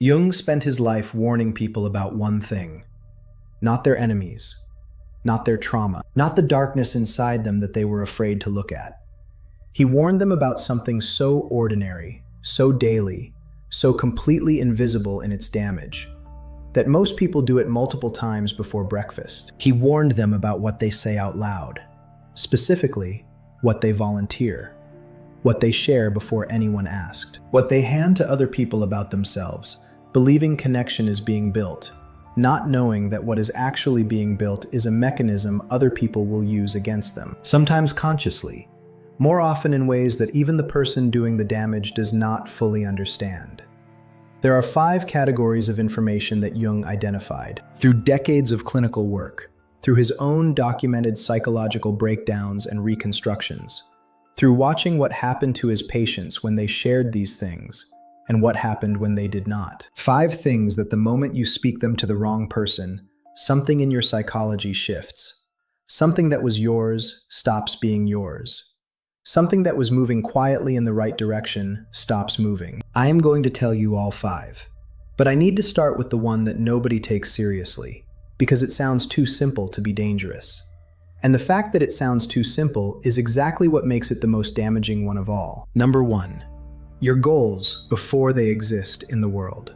Jung spent his life warning people about one thing: not their enemies, not their trauma, not the darkness inside them that they were afraid to look at. He warned them about something so ordinary, so daily, so completely invisible in its damage, that most people do it multiple times before breakfast. He warned them about what they say out loud, specifically what they volunteer, what they share before anyone asked, what they hand to other people about themselves, believing connection is being built, not knowing that what is actually being built is a mechanism other people will use against them, sometimes consciously, more often in ways that even the person doing the damage does not fully understand. There are 5 categories of information that Jung identified through decades of clinical work, through his own documented psychological breakdowns and reconstructions, through watching what happened to his patients when they shared these things, and what happened when they did not. 5 things that the moment you speak them to the wrong person, something in your psychology shifts. Something that was yours stops being yours. Something that was moving quietly in the right direction stops moving. I am going to tell you all 5, but I need to start with the one that nobody takes seriously, because it sounds too simple to be dangerous. And the fact that it sounds too simple is exactly what makes it the most damaging one of all. Number 1. Your goals before they exist in the world.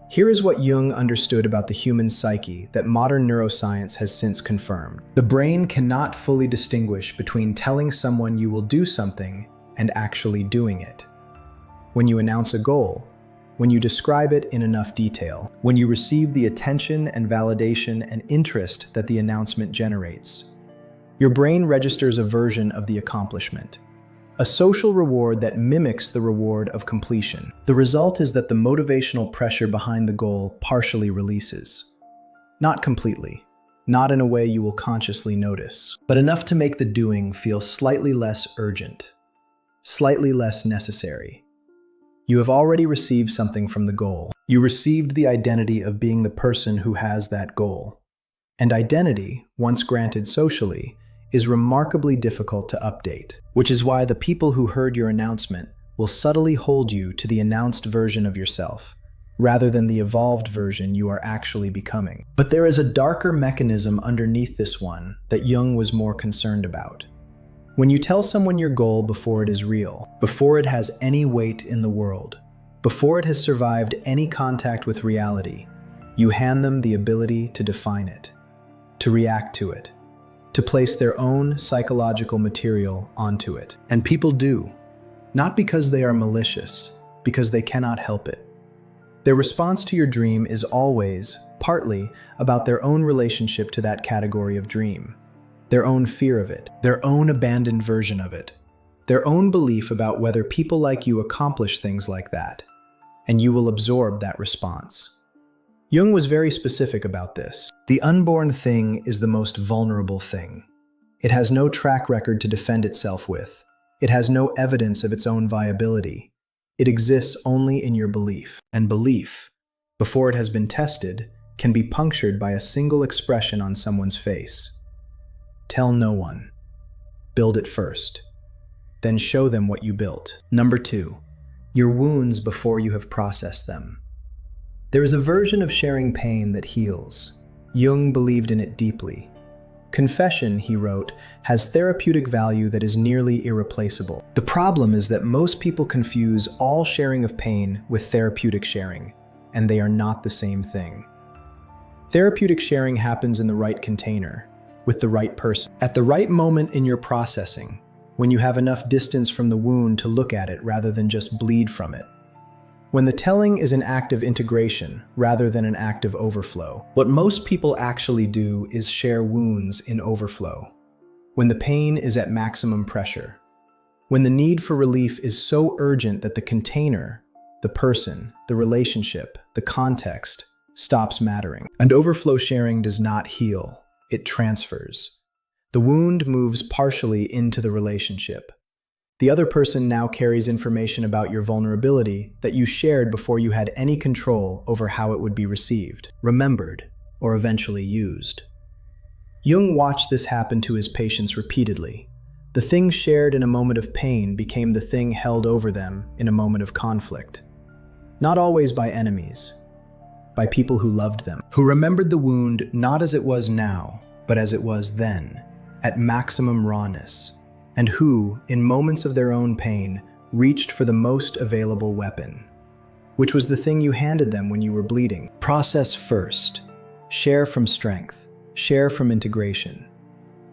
Here is what Jung understood about the human psyche that modern neuroscience has since confirmed. The brain cannot fully distinguish between telling someone you will do something and actually doing it. When you announce a goal, when you describe it in enough detail, when you receive the attention and validation and interest that the announcement generates, your brain registers a version of the accomplishment, a social reward that mimics the reward of completion. The result is that the motivational pressure behind the goal partially releases. Not completely, not in a way you will consciously notice, but enough to make the doing feel slightly less urgent, slightly less necessary. You have already received something from the goal. You received the identity of being the person who has that goal. And identity, once granted socially, is remarkably difficult to update, which is why the people who heard your announcement will subtly hold you to the announced version of yourself, rather than the evolved version you are actually becoming. But there is a darker mechanism underneath this one that Jung was more concerned about. When you tell someone your goal before it is real, before it has any weight in the world, before it has survived any contact with reality, you hand them the ability to define it, to react to it, to place their own psychological material onto it. And people do, not because they are malicious, because they cannot help it. Their response to your dream is always, partly, about their own relationship to that category of dream, their own fear of it, their own abandoned version of it, their own belief about whether people like you accomplish things like that, and you will absorb that response. Jung was very specific about this. The unborn thing is the most vulnerable thing. It has no track record to defend itself with. It has no evidence of its own viability. It exists only in your belief. And belief, before it has been tested, can be punctured by a single expression on someone's face. Tell no one. Build it first. Then show them what you built. Number 2. Your wounds before you have processed them. There is a version of sharing pain that heals. Jung believed in it deeply. Confession, he wrote, has therapeutic value that is nearly irreplaceable. The problem is that most people confuse all sharing of pain with therapeutic sharing, and they are not the same thing. Therapeutic sharing happens in the right container, with the right person, at the right moment in your processing, when you have enough distance from the wound to look at it rather than just bleed from it. When the telling is an act of integration rather than an act of overflow. What most people actually do is share wounds in overflow, when the pain is at maximum pressure, when the need for relief is so urgent that the container, the person, the relationship, the context, stops mattering. And overflow sharing does not heal, it transfers. The wound moves partially into the relationship. The other person now carries information about your vulnerability that you shared before you had any control over how it would be received, remembered, or eventually used. Jung watched this happen to his patients repeatedly. The thing shared in a moment of pain became the thing held over them in a moment of conflict. Not always by enemies, by people who loved them, who remembered the wound not as it was now, but as it was then, at maximum rawness, and who, in moments of their own pain, reached for the most available weapon, which was the thing you handed them when you were bleeding. Process first. Share from strength. Share from integration.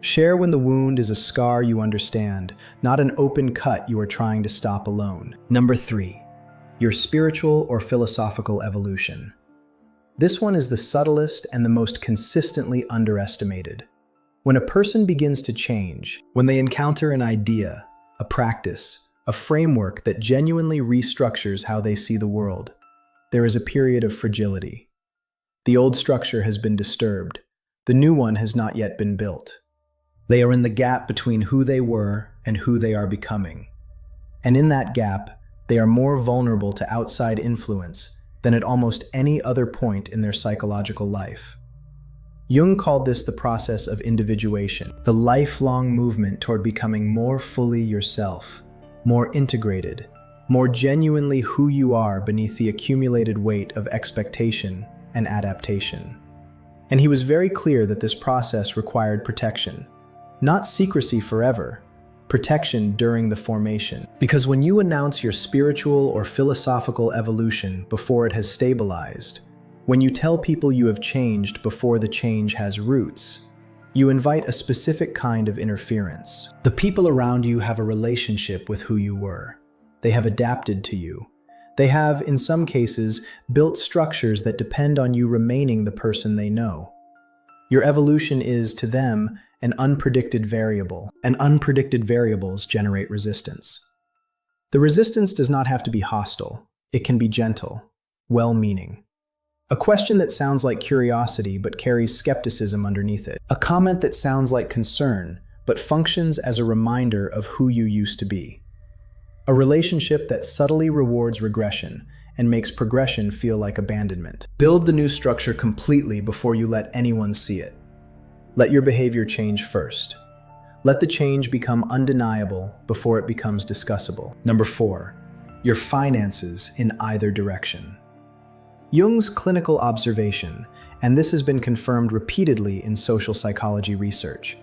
Share when the wound is a scar you understand, not an open cut you are trying to stop alone. Number 3, your spiritual or philosophical evolution. This one is the subtlest and the most consistently underestimated. When a person begins to change, when they encounter an idea, a practice, a framework that genuinely restructures how they see the world, there is a period of fragility. The old structure has been disturbed. The new one has not yet been built. They are in the gap between who they were and who they are becoming. And in that gap, they are more vulnerable to outside influence than at almost any other point in their psychological life. Jung called this the process of individuation, the lifelong movement toward becoming more fully yourself, more integrated, more genuinely who you are beneath the accumulated weight of expectation and adaptation. And he was very clear that this process required protection, not secrecy forever, protection during the formation. Because when you announce your spiritual or philosophical evolution before it has stabilized, when you tell people you have changed before the change has roots, you invite a specific kind of interference. The people around you have a relationship with who you were. They have adapted to you. They have, in some cases, built structures that depend on you remaining the person they know. Your evolution is, to them, an unpredicted variable, and unpredicted variables generate resistance. The resistance does not have to be hostile. It can be gentle, well-meaning. A question that sounds like curiosity but carries skepticism underneath it. A comment that sounds like concern but functions as a reminder of who you used to be. A relationship that subtly rewards regression and makes progression feel like abandonment. Build the new structure completely before you let anyone see it. Let your behavior change first. Let the change become undeniable before it becomes discussable. Number 4, your finances in either direction. Jung's clinical observation, and this has been confirmed repeatedly in social psychology research,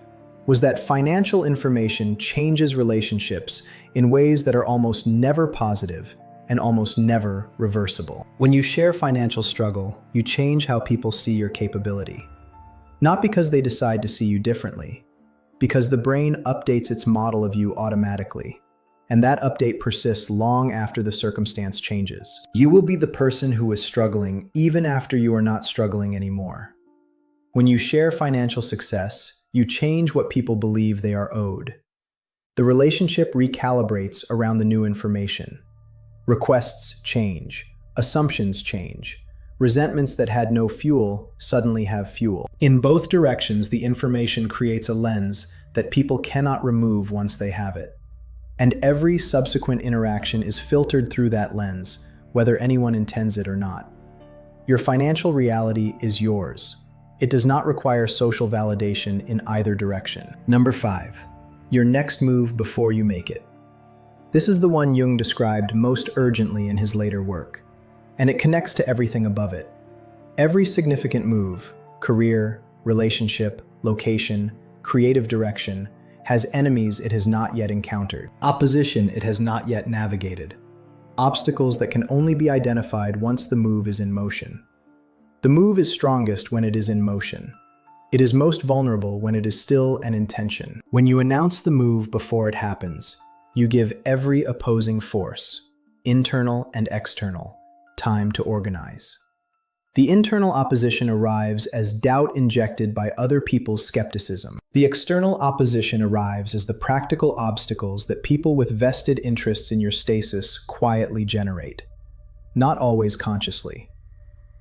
was that financial information changes relationships in ways that are almost never positive and almost never reversible. When you share financial struggle, you change how people see your capability. Not because they decide to see you differently, because the brain updates its model of you automatically, and that update persists long after the circumstance changes. You will be the person who is struggling even after you are not struggling anymore. When you share financial success, you change what people believe they are owed. The relationship recalibrates around the new information. Requests change. Assumptions change. Resentments that had no fuel suddenly have fuel. In both directions, the information creates a lens that people cannot remove once they have it. And every subsequent interaction is filtered through that lens, whether anyone intends it or not. Your financial reality is yours. It does not require social validation in either direction. Number 5, your next move before you make it. This is the one Jung described most urgently in his later work, and it connects to everything above it. Every significant move, career, relationship, location, creative direction, has enemies it has not yet encountered, opposition it has not yet navigated, obstacles that can only be identified once the move is in motion. The move is strongest when it is in motion. It is most vulnerable when it is still an intention. When you announce the move before it happens, you give every opposing force, internal and external, time to organize. The internal opposition arrives as doubt injected by other people's skepticism. The external opposition arrives as the practical obstacles that people with vested interests in your stasis quietly generate, not always consciously.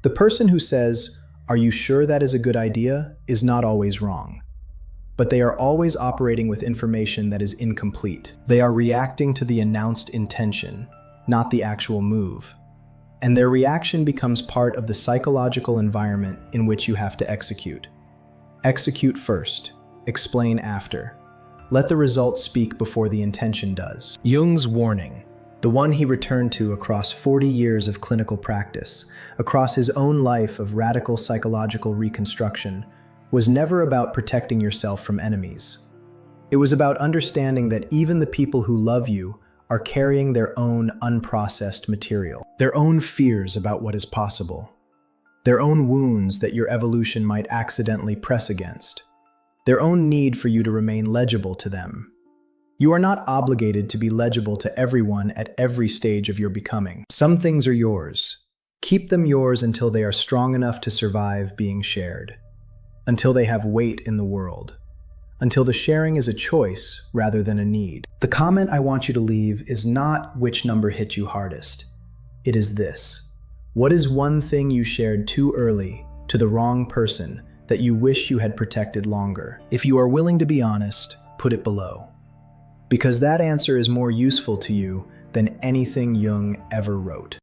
The person who says, "Are you sure that is a good idea?" is not always wrong. But they are always operating with information that is incomplete. They are reacting to the announced intention, not the actual move. And their reaction becomes part of the psychological environment in which you have to execute. Execute first, explain after. Let the results speak before the intention does. Jung's warning: The one he returned to across 40 years of clinical practice, across his own life of radical psychological reconstruction, was never about protecting yourself from enemies. It was about understanding that even the people who love you are carrying their own unprocessed material, their own fears about what is possible, their own wounds that your evolution might accidentally press against, their own need for you to remain legible to them. You are not obligated to be legible to everyone at every stage of your becoming. Some things are yours. Keep them yours until they are strong enough to survive being shared, until they have weight in the world, until the sharing is a choice rather than a need. The comment I want you to leave is not which number hit you hardest. It is this: what is one thing you shared too early to the wrong person that you wish you had protected longer? If you are willing to be honest, put it below, because that answer is more useful to you than anything Jung ever wrote.